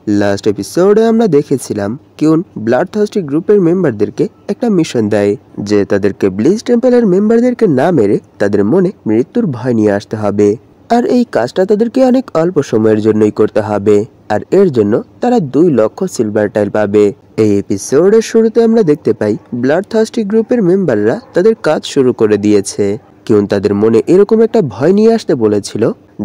Last এপিসোডে আমরা দেখেছিলাম কিউন ব্লাডথার্স্টি গ্রুপের মেম্বারদেরকে একটা মিশন দেয় যে তাদেরকে ব্লিজ টেম্পলের মেম্বারদেরকে না মেরে তাদের মনে মৃত্যুর ভয় নিয়ে আসতে হবে। আর এই কাজটা তাদেরকে অনেক অল্প সময়ের জন্যই করতে হবে, আর এর জন্য তারা 2 লক্ষ সিলভার টাইল পাবে। এই এপিসোডের শুরুতে আমরা দেখতে পাই ব্লাডথার্স্টি গ্রুপের মেম্বাররা তাদের কাজ শুরু করে দিয়েছে। কিউন তাদের মনে এরকম একটা ভয় নিয়ে আসতে বলেছিল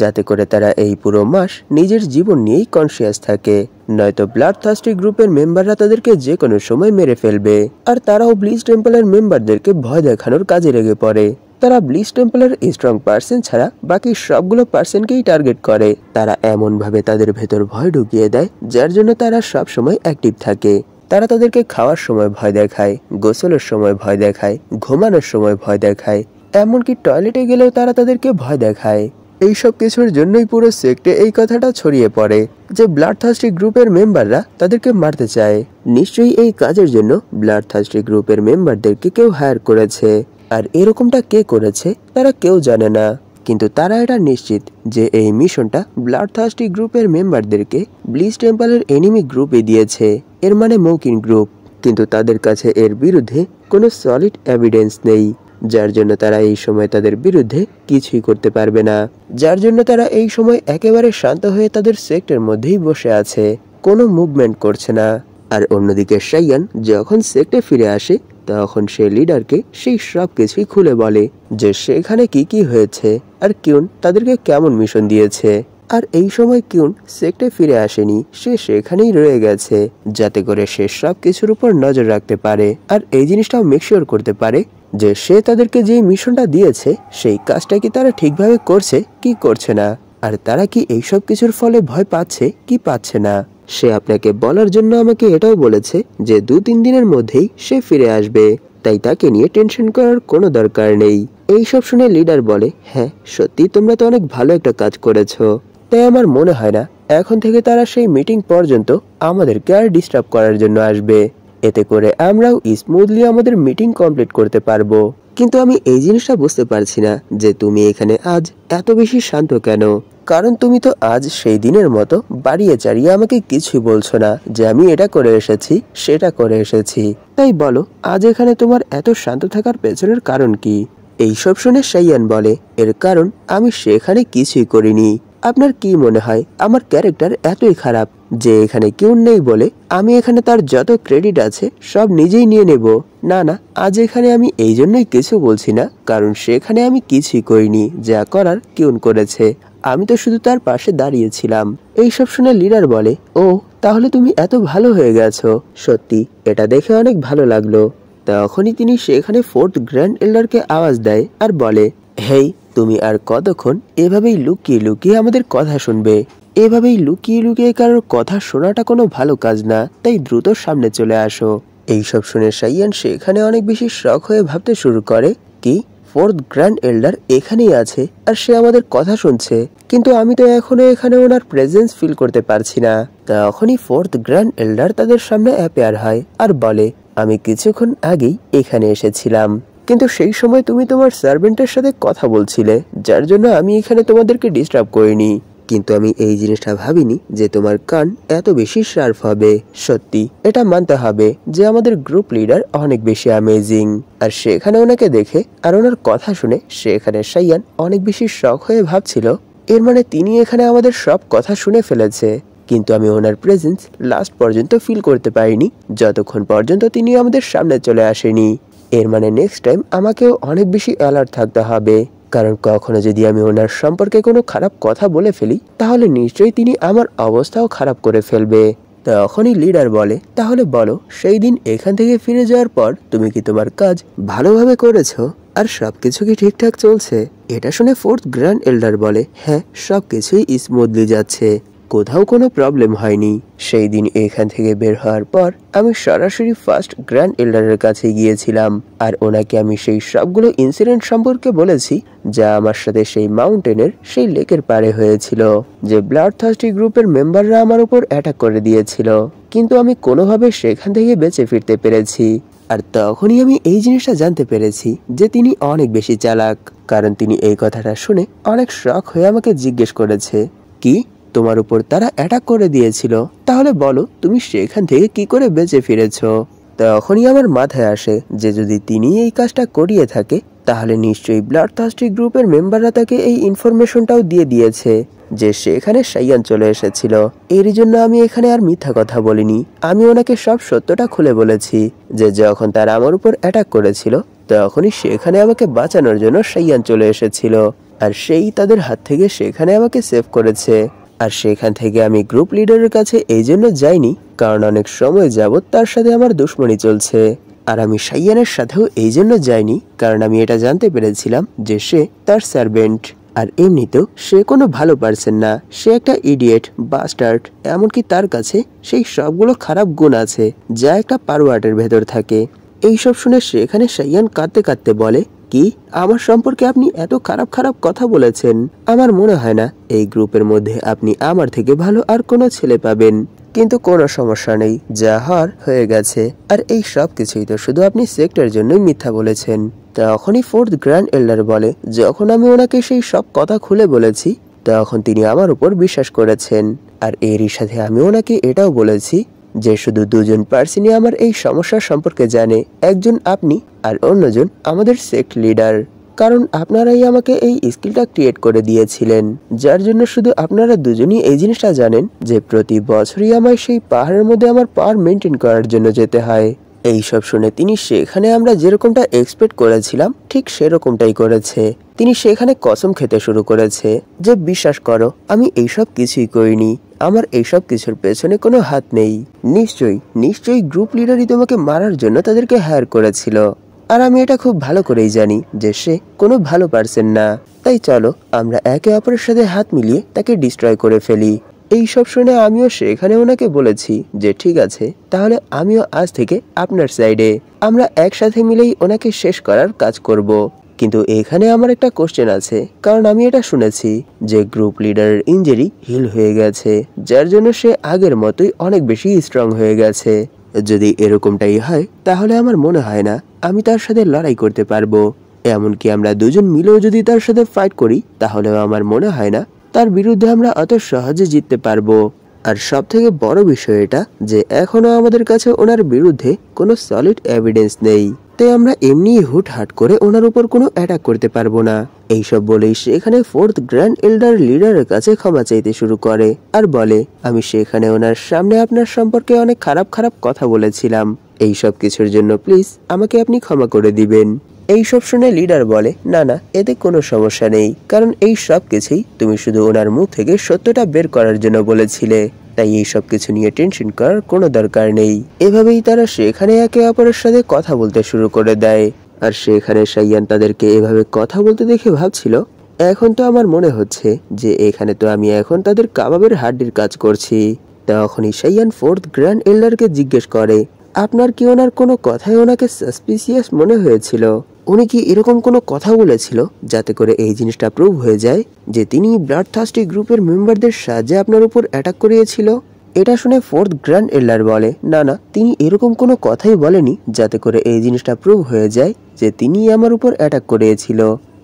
যাতে করে তারা এই পুরো মাস নিজের জীবন নিয়েই কনসিয়াস থাকে, নয়তো ব্লাডথার্স্টি গ্রুপের মেম্বাররা তাদেরকে যে কোনো সময় মেরে ফেলবে। আর তারাও ব্লিজ টেম্পলের মেম্বারদেরকে ভয় দেখানোর কাজে লেগে পড়ে। তারা ব্লিজ টেম্পলের স্ট্রং পার্সন ছাড়া বাকি সবগুলো পার্সনকেই টার্গেট করে। তারা এমন ভাবে তাদের ভেতর ভয় ঢুকিয়ে দেয় যার জন্য তারা সব সময় অ্যাক্টিভ থাকে। তারা তাদেরকে খাওয়ার সময় ভয় দেখায়, গোসলের সময় ভয় দেখায়, ঘুমানোর সময় ভয় দেখায়, এমনকি টয়লেটে গেলেও তারা তাদেরকে ভয় দেখায়। এই সব কিছুর জন্যই পুরো সেক্টে এই কথাটা ছড়িয়ে পড়ে যে ব্লাডথার্স্টি গ্রুপের মেম্বাররা তাদেরকে মারতে চায়। নিশ্চয়ই এই কাজের জন্য ব্লাডথার্স্টি গ্রুপের মেম্বারদেরকে কেউ হায়ার করেছে, আর এরকমটা কে করেছে তারা কেউ জানে না। কিন্তু তারা এটা নিশ্চিত যে এই মিশনটা ব্লাডথার্স্টি গ্রুপের মেম্বারদেরকে ব্লিজ টেম্পলের এনিমি গ্রুপে দিয়েছে, এর মানে মৌকিন গ্রুপ। কিন্তু তাদের কাছে এর বিরুদ্ধে কোনো সলিড এভিডেন্স নেই, যার জন্য তারা এই সময় তাদের বিরুদ্ধে কিছুই করতে পারবে না। যার জন্য তারা এই সময় একেবারে শান্ত হয়ে তাদের সেক্টর মধ্যেই বসে আছে, কোনো মুভমেন্ট করছে না। আর অন্যদিকে শাইয়ান যখন সেক্টে ফিরে আসে তখন সে লিডারকে সেই সব কিছুই খুলে বলে যে সেখানে কি হয়েছে আর কিউন তাদেরকে কেমন মিশন দিয়েছে। আর এই সময় কিউন সেক্টে ফিরে আসেনি, সে সেখানেই রয়ে গেছে যাতে করে সে সব কিছুর উপর নজর রাখতে পারে আর এই জিনিসটাও মেকশিওর করতে পারে যে সে তাদেরকে যে মিশনটা দিয়েছে সেই কাজটা কি তারা ঠিকভাবে করছে কি করছে না, আর তারা কি এইসব কিছুর ফলে ভয় পাচ্ছে কি পাচ্ছে না। সে আপনাকে বলার জন্য আমাকে এটাও বলেছে যে 2-3 দিনের মধ্যেই সে ফিরে আসবে, তাই তাকে নিয়ে টেনশন করার কোনো দরকার নেই। এইসব শুনে লিডার বলে, হ্যাঁ সত্যি তোমরা তো অনেক ভালো একটা কাজ করেছো, তাই আমার মনে হয় না এখন থেকে তারা সেই মিটিং পর্যন্ত আমাদেরকে আর ডিস্টার্ব করার জন্য আসবে। এতে করে আমরাও স্মুথলি আমাদের মিটিং কমপ্লিট করতে পারবো। কিন্তু আমি এই জিনিসটা বুঝতে পারছি না যে তুমি এখানে আজ এত বেশি শান্ত কেন, কারণ তুমি তো আজ সেই দিনের মতো বাড়িয়ে চাড়িয়ে আমাকে কিছুই বলছো না যে আমি এটা করে এসেছি সেটা করে এসেছি। তাই বলো আজ এখানে তোমার এত শান্ত থাকার পেছনের কারণ কি? এইসব শুনে শাইয়ান বলে, এর কারণ আমি সেখানে কিছুই করিনি। আপনার কি মনে হয় আমার ক্যারেক্টার এতই খারাপ যে এখানে কেউ নেই বলে আমি এখানে তার যত ক্রেডিট আছে সব নিজেই নিয়ে নেব? না না, আজ এখানে আমি এই জন্যই কিছু বলছি না কারণ সেখানে আমি কিছুই করিনি, যা করার কিউন করেছে, আমি তো শুধু তার পাশে দাঁড়িয়েছিলাম। এইসব শুনে লিডার বলে, ও তাহলে তুমি এত ভালো হয়ে গেছো, সত্যি এটা দেখে অনেক ভালো লাগলো। তখনই তিনি সেখানে 4th গ্র্যান্ড এল্ডারকে আওয়াজ দেয় আর বলে, হেই তুমি আর কতক্ষণ এভাবেই লুকিয়ে লুকিয়ে আমাদের কথা শুনবে? এভাবেই লুকিয়ে লুকিয়ে কারোর কথা শোনাটা কোনো ভালো কাজ না, তাই দ্রুত সামনে চলে আসো। এইসব শুনে শাইয়ান সেখানে অনেক বেশি শখ হয়ে ভাবতে শুরু করে, কি 4th গ্র্যান্ড এল্ডার এখানেই আছে আর সে আমাদের কথা শুনছে, কিন্তু আমি তো এখনো এখানে ওনার প্রেজেন্স ফিল করতে পারছি না। তখনই 4th গ্র্যান্ড এল্ডার তাদের সামনে অ্যাপিয়ার হয় আর বলে, আমি কিছুক্ষণ আগেই এখানে এসেছিলাম, কিন্তু সেই সময় তুমি তোমার সার্ভেন্টের সাথে কথা বলছিলে, যার জন্য আমি এখানে তোমাদেরকে ডিস্টার্ব করিনি। কিন্তু আমি এই জিনিসটা ভাবিনি যে তোমার কান এত বেশি শার্প হবে। সত্যি এটা মানতে হবে যে আমাদের গ্রুপ লিডার অনেক বেশি অ্যামেজিং। আর সেখানে ওনাকে দেখে আর ওনার কথা শুনে সেখানে শাইয়ান অনেক বেশি শখ হয়ে ভাবছিল, এর মানে তিনি এখানে আমাদের সব কথা শুনে ফেলেছে, কিন্তু আমি ওনার প্রেজেন্স লাস্ট পর্যন্ত ফিল করতে পারিনি যতক্ষণ পর্যন্ত তিনি আমাদের সামনে চলে আসেনি। এর মানে নেক্সট টাইম আমাকেও অনেক বেশি অ্যালার্ট থাকতে হবে, কারণ কখনো যদি আমি ওনার সম্পর্কে কোনো খারাপ কথা বলে ফেলি তাহলে নিশ্চয়ই তিনি আমার অবস্থাও খারাপ করে ফেলবে। তখনই লিডার বলে, তাহলে বলো সেই দিন এখান থেকে ফিরে যাওয়ার পর তুমি কি তোমার কাজ ভালোভাবে করেছো আর সবকিছু কি ঠিকঠাক চলছে? এটা শুনে 4th গ্র্যান্ড এল্ডার বলে, হ্যাঁ সবকিছুই স্মুথলি যাচ্ছে, কোথাও কোনো প্রবলেম হয়নি। সেই দিন এখান থেকে বের হওয়ার পর আমি সরাসরি 1st গ্র্যান্ড এল্ডারের কাছে গিয়েছিলাম আর ওনাকে আমি সেই সবগুলো ইনসিডেন্ট সম্পর্কে বলেছি যা আমার সাথে সেই মাউন্টেনের সেই লেকের পারে হয়েছিল, যে ব্লাডথার্স্টি গ্রুপের মেম্বাররা আমার উপর অ্যাটাক করে দিয়েছিল, কিন্তু আমি কোনোভাবে সেখান থেকে বেঁচে ফিরতে পেরেছি। আর তখনই আমি এই জিনিসটা জানতে পেরেছি যে তিনি অনেক বেশি চালাক, কারণ তিনি এই কথাটা শুনে অনেক শখ হয়ে আমাকে জিজ্ঞেস করেছে, কি তোমার উপর তারা অ্যাটাক করে দিয়েছিল, তাহলে বলো তুমি সেখান থেকে কি করে বেঁচে ফিরেছো? তখনই আমার মাথায় আসে যে যদি তিনি এই কাজটা করিয়ে থাকে তাহলে নিশ্চয়ই ব্লাডথার্স্টি গ্রুপের মেম্বাররা তাকে এই ইনফরমেশনটাও দিয়ে দিয়েছে যে সেখানে সাইয়ান চলে এসেছিল। এর জন্য আমি এখানে আর মিথ্যা কথা বলিনি, আমি ওনাকে সব সত্যটা খুলে বলেছি যে যখন তারা আমার উপর অ্যাটাক করেছিল তখনই সেখানে আমাকে বাঁচানোর জন্য সাইয়ান চলে এসেছিল, আর সেই তাদের হাত থেকে সেখানে আমাকে সেভ করেছে। আর সেখান থেকে আমি গ্রুপ লিডারের কাছে এই জন্য যাইনি কারণ অনেক সময় যাবৎ তার সাথে আমার দুশ্মনী চলছে। আর আমি সাইয়ানের সাথেও এই জন্য যাইনি কারণ আমি এটা জানতে পেরেছিলাম যে সে তার সার্ভেন্ট। আর এমনিতেও সে কোনো ভালো পারসন না, সে একটা ইডিয়েট, বাস্টার্ড, এমনকি তার কাছে সেই সবগুলো খারাপ গুণ আছে যা একটা পারওয়ার্টের ভেতর থাকে। এইসব শুনে সেখানে সাইয়ান কাঁদতে কাঁদতে বলে, কি আমার সম্পর্কে আপনি এত খারাপ খারাপ কথা বলেছেন? আমার মনে হয় না এই গ্রুপের মধ্যে আপনি আমার থেকে ভালো আর কোনো ছেলে পাবেন। কিন্তু কোনো সমস্যা নেই, যা হওয়ার হয়ে গেছে। আর এই সব কিছুই তো শুধু আপনি সেক্টরের জন্যই মিথ্যা বলেছেন। তখনই ফোর্থ গ্র্যান্ড এল্ডার বলে, যখন আমি ওনাকে সেই সব কথা খুলে বলেছি তখন তিনি আমার উপর বিশ্বাস করেছেন। আর এরই সাথে আমি ওনাকে এটাও বলেছি যে শুধু দুজন পার্সনই আমার এই সমস্যার সম্পর্কে জানে, একজন আপনি আর অন্যজন আমাদের সেক্ট লিডার। কারণ আপনারাই আমাকে এই স্কিলটা ক্রিয়েট করে দিয়েছিলেন, যার জন্য শুধু আপনারা দুজনই এই জিনিসটা জানেন যে প্রতি বছরই আমায় সেই পাহাড়ের মধ্যে আমার পাওয়ার মেনটেন করার জন্য যেতে হয়। এইসব শুনে তিনি সেখানে আমরা যেরকমটা এক্সপেক্ট করেছিলাম ঠিক সেরকমটাই করেছে। তিনি সেখানে কসম খেতে শুরু করেছে যে বিশ্বাস করো আমি এইসব কিছুই করিনি, আমার এইসব কিছুর পেছনে কোনো হাত নেই। নিশ্চয়ই গ্রুপ লিডারই তোমাকে মারার জন্য তাদেরকে হায়ার করেছিল। আর আমি এটা খুব ভালো করেই জানি যে সে কোনো ভালো পারসন না। তাই চলো আমরা একে অপরের সাথে হাত মিলিয়ে তাকে ডিস্ট্রয় করে ফেলি। এইসব শুনে আমিও সেখানে ওনাকে বলেছি যে ঠিক আছে, তাহলে আমিও আজ থেকে আপনার সাইডে, আমরা একসাথে মিলেই ওনাকে শেষ করার কাজ করব। কিন্তু এখানে আমার একটা কোশ্চেন আছে, কারণ আমি এটা শুনেছি যে গ্রুপ লিডারের ইনজুরি হিল হয়ে গেছে, যার জন্য সে আগের মতোই অনেক বেশি স্ট্রং হয়ে গেছে। যদি এরকমটাই হয় তাহলে আমার মনে হয় না আমি তার সাথে লড়াই করতে পারবো। এমনকি আমরা দুজন মিলেও যদি তার সাথে ফাইট করি তাহলেও আমার মনে হয় না তার বিরুদ্ধে আমরা অত সহজে জিততে পারবো। আর সব থেকে বড় বিষয় এটা যে এখনো আমাদের কাছে ওনার বিরুদ্ধে কোনো সলিড এভিডেন্স নেই, তাই আমরা এমনি হুটহাট করে ওনার উপর কোনো অ্যাটাক করতে পারবো না। এইসব বলেই সেখানে ফোর্থ গ্র্যান্ড এল্ডার লিডারের কাছে ক্ষমা চাইতে শুরু করে আর বলে, আমি সেখানে ওনার সামনে আপনার সম্পর্কে অনেক খারাপ খারাপ কথা বলেছিলাম, এই সব কিছুর জন্য প্লিজ আমাকে আপনি ক্ষমা করে দিবেন। এইসব শুনে লিডার বলে, না এতে কোনো সমস্যা নেই, কারণ এই সব কিছুই তুমি শুধু ওনার মুখ থেকে সত্যটা বের করার জন্য বলেছিলে, তাই এই সব কিছু নিয়ে টেনশন করার কোনো দরকার নেই। এভাবেই তারা সেখানে একে অপরের সাথে কথা বলতে শুরু করে দেয়। আর সেখানে সাইয়ান তাদেরকে এভাবে কথা বলতে দেখে ভাবছিল, এখন তো আমার মনে হচ্ছে যে এখানে তো আমি এখন তাদের কাবাবের হাড্ডির কাজ করছি। তখনই সাইয়ান ফোর্থ গ্র্যান্ড এল্ডারকে জিজ্ঞেস করে, আপনার কি ওনার কোনো কথায় ওনাকে সাসপিসিয়াস মনে হয়েছিল? উনি কি এরকম কোনো কথা বলেছিল যাতে করে এই জিনিসটা প্রুভ হয়ে যায় যে তিনি ব্লাডথার্স্টি গ্রুপের মেম্বারদের সাহায্যে আপনার উপর অ্যাটাক করিয়েছিল? এটা শুনে ফোর্থ গ্র্যান্ড এল্ডার বলে, না তিনি এরকম কোনো কথাই বলেনি যাতে করে এই জিনিসটা প্রুভ হয়ে যায় যে তিনি আমার উপর অ্যাটাক করিয়েছিল।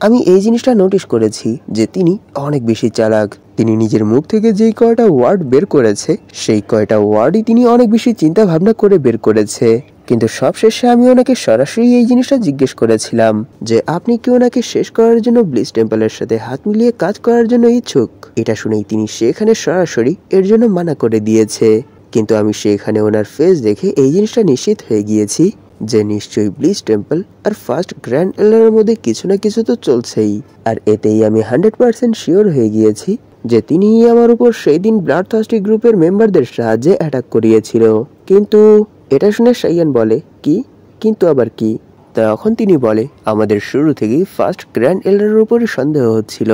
আমি এই জিনিসটা নোটিশ করেছি যে তিনি অনেক বেশি চালাক। তিনি নিজের মুখ থেকে যেই কয়টা ওয়ার্ড বের করেছে সেই কয়টা ওয়ার্ডই তিনি অনেক বেশি চিন্তা ভাবনা করে বের করেছে। কিন্তু সবশেষে আমি ওনাকে সরাসরি এই জিনিসটা জিজ্ঞেস করেছিলাম যে আপনি কি ওনাকে শেষ করার জন্য ব্লিচ টেম্পলের সাথে হাত মিলিয়ে কাজ করার জন্য ইচ্ছুক? এটা শুনেই তিনি সেখানে সরাসরি এর জন্য মানা করে দিয়েছে। কিন্তু আমি সেখানে ওনার ফেস দেখে এই জিনিসটা নিশ্চিত হয়ে গিয়েছি যে নিশ্চয়ই ব্লিচ টেম্পল আর ফার্স্ট গ্র্যান্ড এল্ডারের মধ্যে কিছু না কিছু তো চলছেই। আর এতেই আমি 100% শিওর হয়ে গিয়েছি যে তিনিই আমার উপর সেই দিন ব্লাডথার্স্টি গ্রুপের মেম্বারদের সাহায্যে অ্যাটাক করিয়েছিল। কিন্তু এটা শুনে সাইয়ান বলে, কি কিন্তু আবার কি? তখন তিনি বলে, আমাদের শুরু থেকেই ফার্স্ট গ্র্যান্ড এল্ডারের উপরই সন্দেহ হচ্ছিল,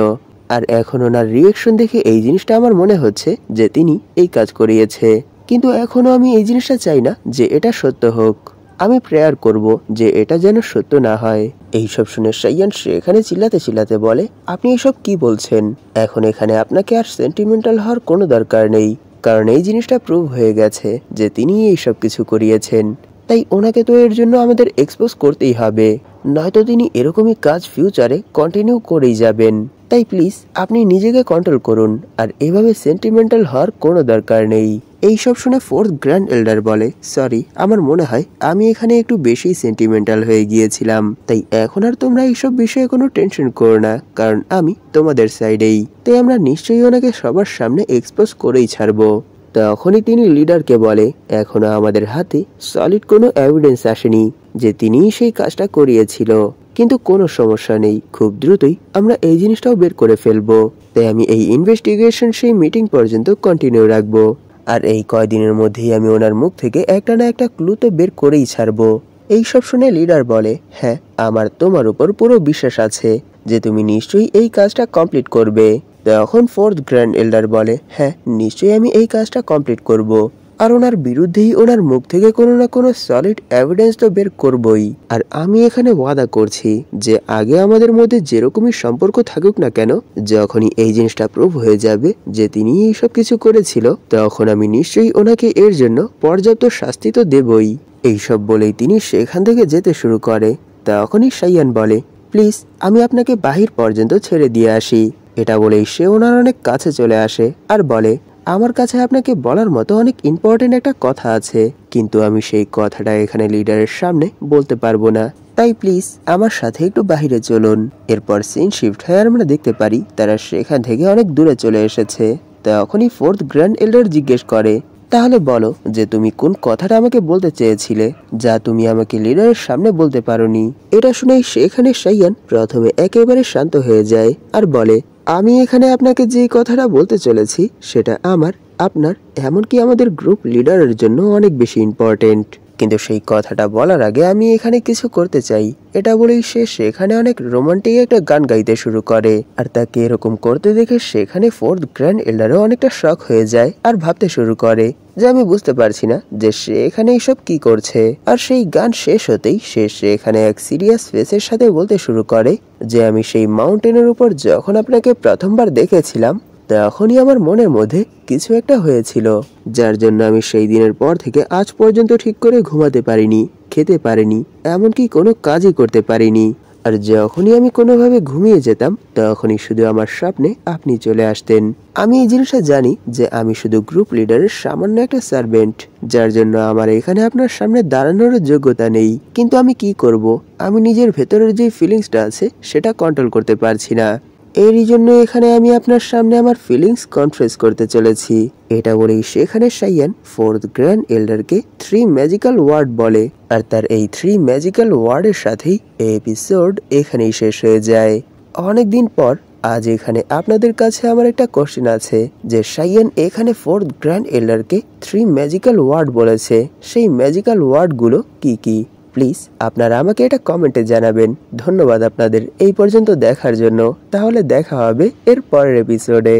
আর এখন ওনার রিয়েকশন দেখে এই জিনিসটা আমার মনে হচ্ছে যে তিনি এই কাজ করিয়েছে। কিন্তু এখনো আমি এই জিনিসটা চাই না যে এটা সত্য হোক, আমি প্রেয়ার করব যে এটা যেন সত্য না হয়। এইসব শুনে সাইয়ান সেখানে চিল্লাতে বলে, আপনি এসব কি বলছেন? এখন এখানে আপনাকে আর সেন্টিমেন্টাল হওয়ার কোনো দরকার নেই, কারণ এই জিনিসটা প্রুভ হয়ে গেছে যে তিনি এইসব কিছু করিয়েছেন। তাই ওনাকে তো এর জন্য আমাদের এক্সপোজ করতেই হবে, নয়তো তিনি এরকমই কাজ ফিউচারে কন্টিনিউ করেই যাবেন। তাই প্লিজ আপনি নিজেকে কন্ট্রোল করুন, আর এভাবে সেন্টিমেন্টাল হওয়ার কোনো দরকার নেই। এইসব শুনে ফোর্থ গ্র্যান্ড এল্ডার বলে, সরি, আমার মনে হয় আমি এখানে একটু বেশি সেন্টিমেন্টাল হয়ে গিয়েছিলাম, তাই এখন আর তোমরা এইসব বিষয়ে কোনো টেনশন করো না, কারণ আমি তোমাদের সাইডেই। তাই আমরা নিশ্চয়ই ওনাকে সবার সামনে এক্সপোজ করেই ছাড়বো। তখনই তিনি লিডারকে বলে, এখনো আমাদের হাতে সলিড কোনো এভিডেন্স আসেনি যে তিনিই সেই কাজটা করিয়েছিল, কিন্তু কোনো সমস্যা নেই, খুব দ্রুতই আমরা এই জিনিসটাও বের করে ফেলবো। তাই আমি এই ইনভেস্টিগেশন সেই মিটিং পর্যন্ত কন্টিনিউ রাখবো, আর এই কয়দিনের মধ্যেই আমি ওনার মুখ থেকে একটা না একটা ক্লু তো বের করেই ছাড়বো। এইসব শুনে লিডার বলে, হ্যাঁ, আমার তোমার উপর পুরো বিশ্বাস আছে যে তুমি নিশ্চয়ই এই কাজটা কমপ্লিট করবে। তখন ফোর্থ গ্র্যান্ড এল্ডার বলে, হ্যাঁ, নিশ্চয়ই আমি এই কাজটা কমপ্লিট করব, আর ওনার বিরুদ্ধেই ওনার মুখ থেকে কোনো না কোনো সলিড এভিডেন্স তো বের করবই। আর আমি এখানে ওয়াদা করছি যে আগে আমাদের মধ্যে যেরকমই সম্পর্ক থাকুক না কেন, যখনই এই জিনিসটা প্রুভ হয়ে যাবে যে তিনি এইসব কিছু করেছিল, তখন আমি নিশ্চয়ই ওনাকে এর জন্য পর্যাপ্ত শাস্তি তো দেবই। এইসব বলেই তিনি সেখান থেকে যেতে শুরু করে। তখনই শাইয়ান বলে, প্লিজ আমি আপনাকে বাহির পর্যন্ত ছেড়ে দিয়ে আসি। এটা বলেই সে ওনার অনেক কাছে চলে আসে আর বলে, আমার কাছে আপনাকে বলার মতো অনেক ইম্পর্টেন্ট একটা কথা আছে, কিন্তু আমি সেই কথাটা এখানে লিডারের সামনে বলতে পারবো না, তাই প্লিজ আমার সাথে একটু বাহিরে চলুন। এরপর সিন শিফট হয়ে আমরা দেখতে পারি তারা সেখান থেকে অনেক দূরে চলে এসেছে। তখনই ফোর্থ গ্র্যান্ড এল্ডার জিজ্ঞেস করে, তাহলে বলো যে তুমি কোন কথাটা আমাকে বলতে চেয়েছিলে যা তুমি আমাকে লিডারের সামনে বলতে পারোনি। এটা শুনেই সেখানে শাইয়ান প্রথমে একেবারে শান্ত হয়ে যায় আর বলে, আমি এখানে আপনাকে যে কথাটা বলতে চলেছি সেটা আমার, আপনার, এমনকি আমাদের গ্রুপ লিডারের জন্য অনেক বেশি ইম্পর্টেন্ট, কিন্তু সেই কথাটা বলার আগে আমি এখানে কিছু করতে চাই। এটা বলেই সে সেখানে অনেক রোমান্টিক একটা গান গাইতে শুরু করে, আর তাকে এরকম করতে দেখে সেখানে ফোর্থ গ্র্যান্ড এল্ডারও অনেকটা শক হয়ে যায় আর ভাবতে শুরু করে যে আমি বুঝতে পারছি না যে সে এখানে এইসব কি করছে। আর সেই গান শেষ হতেই সে সেখানে এক সিরিয়াস ফেসের সাথে বলতে শুরু করে যে আমি সেই মাউন্টেনের উপর যখন আপনাকে প্রথমবার দেখেছিলাম তখনই আমার মনের মধ্যে কিছু একটা হয়েছিল, যার জন্য আমি সেই দিনের পর থেকে আজ পর্যন্ত ঠিক করে ঘুমাতে পারিনি, খেতে পারিনি, এমনকি কোনো কাজই করতে পারিনি। আর যখনই আমি কোনোভাবে ঘুমিয়ে যেতাম তখনই শুধু আমার স্বপ্নে আপনি চলে আসতেন। আমি এই জিনিসটা জানি যে আমি শুধু গ্রুপ লিডারের সামান্য একটা সার্ভেন্ট, যার জন্য আমার এখানে আপনার সামনে দাঁড়ানোর যোগ্যতা নেই, কিন্তু আমি কি করব, আমি নিজের ভেতরের যে ফিলিংসটা আছে সেটা কন্ট্রোল করতে পারছি না। এরই জন্য এখানে আমি আপনার সামনে আমার ফিলিংস কনফেস করতে চলেছি। এটা বলেই সেখানে শাইয়ান ফোর্থ গ্র্যান্ড এল্ডারকে 3 ম্যাজিক্যাল ওয়ার্ড বলে, আর তার এই 3 ম্যাজিক্যাল ওয়ার্ডের সাথেই এপিসোড এখানেই শেষ হয়ে যায়। অনেকদিন পর আজ এখানে আপনাদের কাছে আমার একটা কোশ্চেন আছে যে শাইয়ান এখানে ফোর্থ গ্র্যান্ড এল্ডারকে 3 ম্যাজিক্যাল ওয়ার্ড বলেছে, সেই ম্যাজিক্যাল ওয়ার্ডগুলো কি কি? প্লিজ আপনারা আমাকে এটা কমেন্টে জানাবেন। ধন্যবাদ আপনাদের এই পর্যন্ত দেখার জন্য। তাহলে দেখা হবে এর পরের এপিসোডে।